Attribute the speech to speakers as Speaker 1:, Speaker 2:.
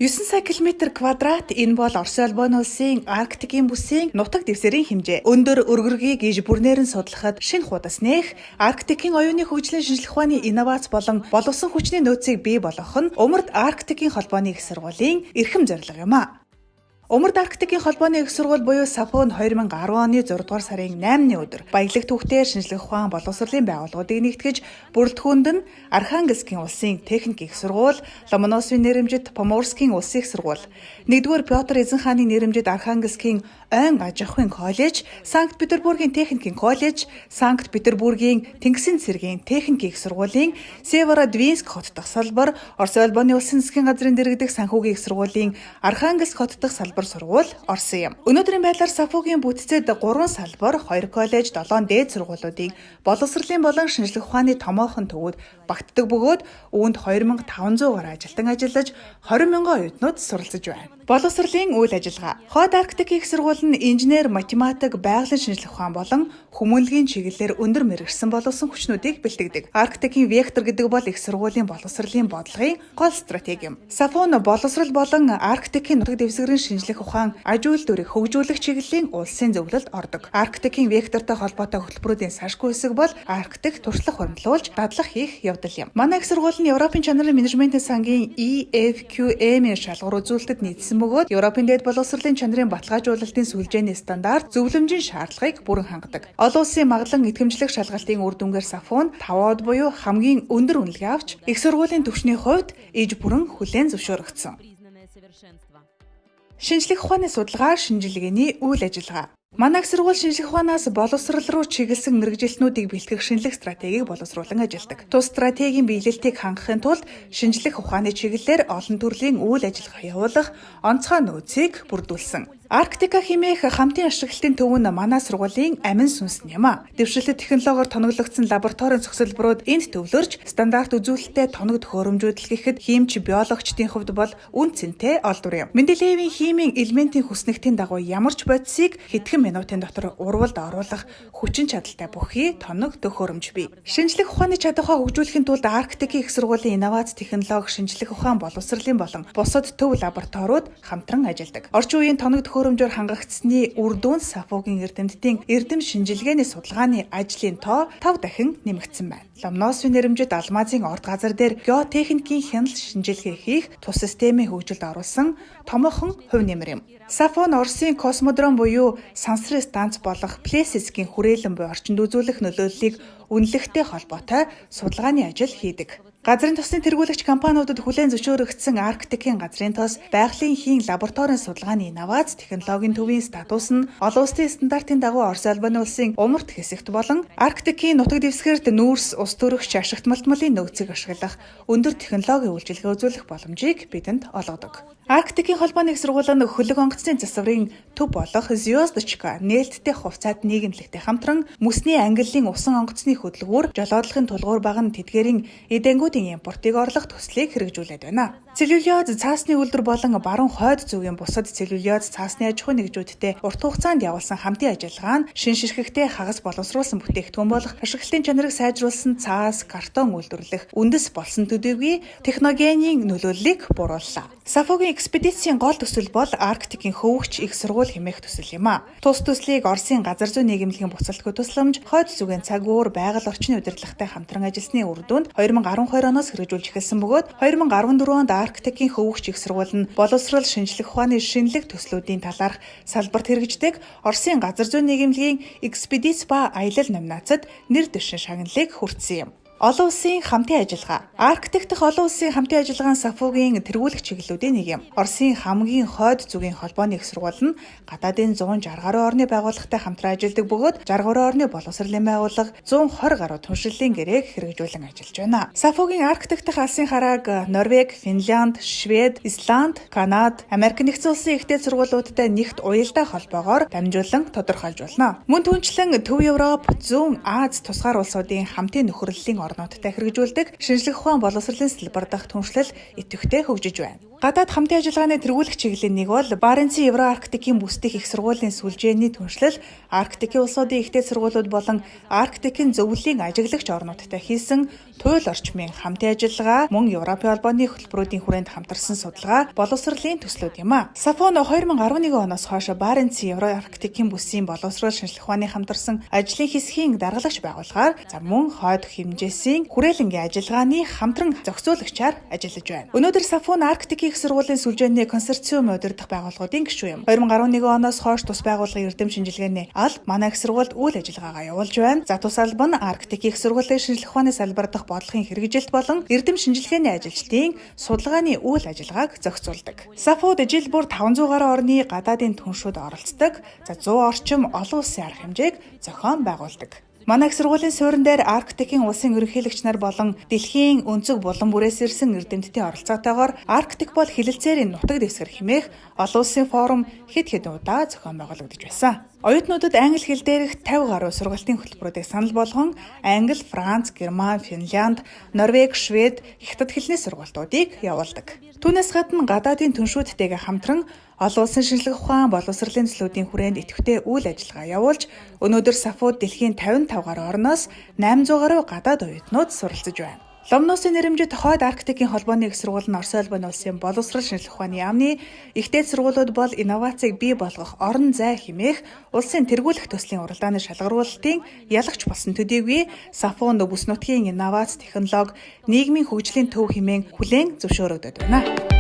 Speaker 1: 9 сая км квадрат энэ бол Орос улбаны улсын Арктикийн бүсийн нутаг дэвсгэрийн хэмжээ. Өндөр өргөргийг иж бүрнээр нь судлахад шинэ хуудас нээх, Арктикийн оюуны хөгжлийн шинжлэх ухааны инновац болон боловсон хүчний нөөцийг бий болгох нь Умард Арктикийн холбооны их сургуулийн эрхэм зорилго юм а. Умард Арктикийн холбооны их сургууль буюу САФО нь 2010 оны 6 дугаар сарын 8-ны өдөр баялаг түүхтэй шинжлэх ухаан боловсролын байгууллагуудыг нэгтгэж бүрэлдэхүүнд нь Архангельскийн улсын техник их сургууль, Ломоносовын нэрэмжит Поморскийн улсын их сургууль, 1-р Петр Эзэн хааны нэрэмжит Архангельскийн ойн аж ахуйн коллеж, Санкт-Петербургийн техникийн коллеж, Санкт-Петербургийн Тэнгисийн цэргийн техник их сургуулийн Северодвинск хот дахь салбар, Орос улбаны улсын засгийн газрын дэргэдэх санхүүгийн их сургуулийн Архангельск хот дахь салбар сургууль орсон юм. Өнөөдрийн байдлаар САФОгийн бүтцэд 3 салбар, 2 коллеж, 7 дээд сургуулиудыг боловсролын болон шинжлэх ухааны томоохон төвүүд багтдаг бөгөөд үүнд 2500 гаруй ажилтан ажиллаж 20 мянган оюутнууд суралцж байна. Боловсролын үйл ажиллагаа. Хойд Арктик их сургууль нь инженер, математик, байгалийн шинжлэх ухаан болон хүмүүнлэгийн чиглэлээр өндөр мэргэшсэн боловсон хүчнүүдийг бэлтгэдэг. Арктикийн вектор гэдэг бол их сургуулийн боловсролын бодлогын гол стратеги юм. САФО нь боловсрол болон Арктикийн нутаг дэвсгэрийн шинжлэх ухаан аж үйлдвэрийг хөгжүүлэх чиглэлийн улсын зөвлөлд ордог. Арктикийн вектортой холбоотой хөтөлбөрүүдийн салшгүй хэсэг бол Арктик туршлага хөрвүүлж дадлах хийх явдал юм. Манай их сургууль нь Европын чанарын менежментийн сангийн EFQM-ийн шалгуур үзүүлэлтэд нийцсэн бөгөөд Европын дээд боловсролын чанарын баталгаажуулалтын сүлжээний стандарт зөвлөмжийн шаардлагыг бүрэн хангадаг. Олон улсын маглан идэвхжлэх шалгалтын үр дүнгээр САФО нь 5-д буюу хамгийн өндөр үнэлгээ авч их сургуулийн түвшний хувьд иж бүрэн хүлээн зөвшөөрөгдсөн. Шинжлэх ухааны судалгаа, шинжилгээний үйл ажиллагаа. Манай их сургууль шинжлэх ухаанаас боловсрол руу чиглэсэн мэргэжилтнүүдийг бэлтгэх шинжлэх стратегийг боловсруулан ажилладаг. Тус стратегийн биелэлтийг хангахын тулд шинжлэх ухааны чиглэлээр олон төрлийн үйл ажиллагаа явуулах онцгой нөөцийг бүрдүүлсэн. Арктика хэмээх хамтын ашиглалтын төв нь манай сургуулийн амин сүнс юм а. Дэвшилтэт технологиор тоноглогдсон лабораторийн зохицолборууд энд төвлөрч стандарт үзүүлэлттэй тоног төхөөрөмжүүдэл гэхэд хиймч биологчдын хувьд бол үн цэнтэй олдвор юм. Менделеевийн химийн элементийн хүснэгтийн дагуу ямар ч бодисыг хэдхэн минутын дотор урвалд оруулах хүчин чадалтай бүхий тоног төхөөрөмж бий. Шинжлэх ухааны чадвараа хөгжүүлэхийн тулд Арктикийн их сургуулийн инновац технологи, шинжлэх ухаан боловсролын болон бусад төв лабораториуд хамтран ажилладаг. Орчин үеийн тоног төхөөрөмжөөр хангагдсны үр дүн САФОгийн эрдэмтдийн эрдэм шинжилгээний судалгааны ажлын тоо 5 дахин нэмэгдсэн байна. Ломоносовын нэрэмжит алмазын орд газар дээр геотехникийн хяналт шинжилгээ хийх тус системийн хөгжилд оруулсан томоохон хувь нэмэр юм. САФО нь Оросын космодром буюу сансрын станц болох Плесецкийн хүрээлэн буй орчинд үзүүлэх нөлөөллийг үнэлэхтэй холбоотой судалгааны ажил хийдэг. Газрын тосны тэргүүлэгч компаниудад хүлээн зөвшөөрөгдсөн Арктикийн газрын тос, байгалийн хийн лабораторийн судалгааны инновац технологийн төвийн статус нь олон улсын стандартын дагуу Орос улбаны улсын умард хэсэгт болон Арктикийн нутаг дэвсгэрт нүүрс, ус төрөгч, ашигт малтмалын нөөцийг ашиглах өндөр технологийн үйлчилгээ үзүүлэх боломжийг бидэнд олгодог. Арктикийн холбооны их сургууль нь хөлөг онгоцны засварын төв болох Звездочка нээлттэй хувьцаат нийгэмлэгтэй хамтран мөсний ангиллын усан онгоцны хөдөлгүүр, жолоодлогын тулгуур баган тэдгээрийн эдэнгүүдийн импортыг орлох төслийг хэрэгжүүлээд байна. Целлюлоз цаасны үйлдвэр болон баруун хойд зүгийн бусад целлюлоз цаасны аж ахуйн нэгжүүдтэй урт хугацаанд явуулсан хамтын ажиллагаа нь шин ширхэгтэй хагас боловсруулсан бүтээгдэхүүн болох ашиглалтын чанарыг сайжруулсан цаас, картон үйлдвэрлэх үндэс болсон төдийгүй техногенийн нөлөөллийг буурууллаа. САФОгийн экспедицийн гол төсөл бол Арктикийн хөвөгч их сургууль хэмээх төсөл юм а. Тус төслийг Оросын газар зүйн нийгэмлэгийн буцалтгүй тусламж, хойд зүгийн цаг үүр, байгаль орчны удирдлагатай хамтран ажилласны үр дүнд 2012 оноос хэрэгжүүлж эхэлсэн бөгөөд 2014 онд Арктикийн хөвөгч их сургууль нь боловсрол, шинжлэх ухааны шинэлэг төслүүдийн талаарх салбарт хэрэгждэг Оросын газар зүйн нийгэмлэгийн экспедиц ба аялал номинацид нэр дэвшин шагналыг хүртсэн юм. Олон улсын хамтын ажиллагаа. Арктик дахь олон улсын хамтын ажиллагаан САФОгийн тэргүүлэх чиглэлүүдийн нэг юм. Оросын хамгийн хойд зүгийн холбооны их сургууль нь гадаадын 160 гаруй орны байгууллагатай хамтран ажилладаг бөгөөд 60 гаруй орны боловсролын байгууллага 120 гаруй түншлэлийн гэрээг хэрэгжүүлэн ажиллаж байна. САФОгийн Арктик дахь алсын харааг Норвеги, Финлянд, Швед, Исланд, Канада, Америк нэгдсэн улсын ихтэй сургуулиудтай нэгт уялдаа холбоогоор дамжуулан тодорхойлжуулна. Мөн түнчлэн Төв Европ, Зүүн Аз тусгаар улсуудын хамтын нөхөрлөлийн орнуудтай хэрэгжүүлдэг шинжлэх ухаан боловсролын салбар дахь түншлэл идэвхтэй хөгжиж байна. Гадаад хамтын ажиллагааны тэргүүлэх чиглэлийн нэг бол Баренцын Евроарктикийн бүсдэх их сургуулийн сүлжээний түншлэл, Арктикийн улсуудын ихтэй сургуулиуд болон Арктикийн зөвлөлийн ажиглагч орнуудтай хийсэн туйл орчмын хамтын ажиллагаа, мөн Европын холбооны хөтөлбөрүүдийн хүрээнд хамтарсан судалгаа, боловсролын төслүүд юм а. САФО нь 2011 оноос хойш Баренцын Евроарктикийн бүсийн боловсрол шинжилгээ ухааны хамтарсан ажлын хэсгийн даргалагч байгууллагаар мөн хойд хэмжээсийн хүрээлэнгийн ажиллагааны хамтран зохицуулагчаар ажиллаж байна. Өнөөдөр САФО нь Арктикийн их сургуулийн сүлжээний консорциум удирдах байгууллагуудын гишүүн юм. 2011 оноос хойш тус байгууллагын эрдэм шинжилгээний алба манай их сургуульд үйл ажиллагаагаа явуулж байна. За тус алба нь Арктикийн их сургуулийн шинжилгээ ухааны салбар дахь бодлогын хэрэгжилт болон эрдэм шинжилгээний ажилчдын судалгааны үйл ажиллагааг зохицуулдаг. САФОд жил бүр 500 гаруй орны гадаадын түншүүд оролцдог. За 100 орчим олон улсын арга хэмжээг зохион байгуулдаг. Манай их сургуулийн суурин дээр Арктикийн улсын ерөнхийлөгч нар болон дэлхийн өнцөг булан бүрээс ирсэн эрдэмтдийн оролцоотойгоор Арктик бол хилэлцээрийн нутаг дэвсгэр хэмээх олон улсын форум хэд хэдэн удаа зохион байгуулагдаж байсан. Оюутнуудад англи хэл дээрх 50 гаруй сургалтын хөтөлбөрүүдийг санал болгон англи, франц, герман, финлянд, норвеги, швед, хятад хэлний сургалтуудыг явуулдаг. Түүнээс гадна гадаадын түншүүдтэйгээ хамтран олон улсын шинжилгээ ухаан, боловсролын төслүүдийн хүрээнд идэвхтэй үйл ажиллагаа явуулж өнөөдөр САФОд дэлхийн 55 гаруй орноос 800 гаруй гадаад оюутнууд суралцж байна. Ломносын нэрэмжит хойд Арктикийн холбооны их сургууль нь Орос улбаны улсын боловсрол шинжилгээ ухааны яамны ихтэй сургуулиуд бол инновацийг бий болгох орон зай хэмээх улсын тэргүүлэх төслийн уралдааны шалгаруулалтын ялагч болсон төдийгүй САФОнд бүс нутгийн инновац, технологи, нийгмийн хөгжлийн төв хэмээн хүлээн зөвшөөрөгдөд байна.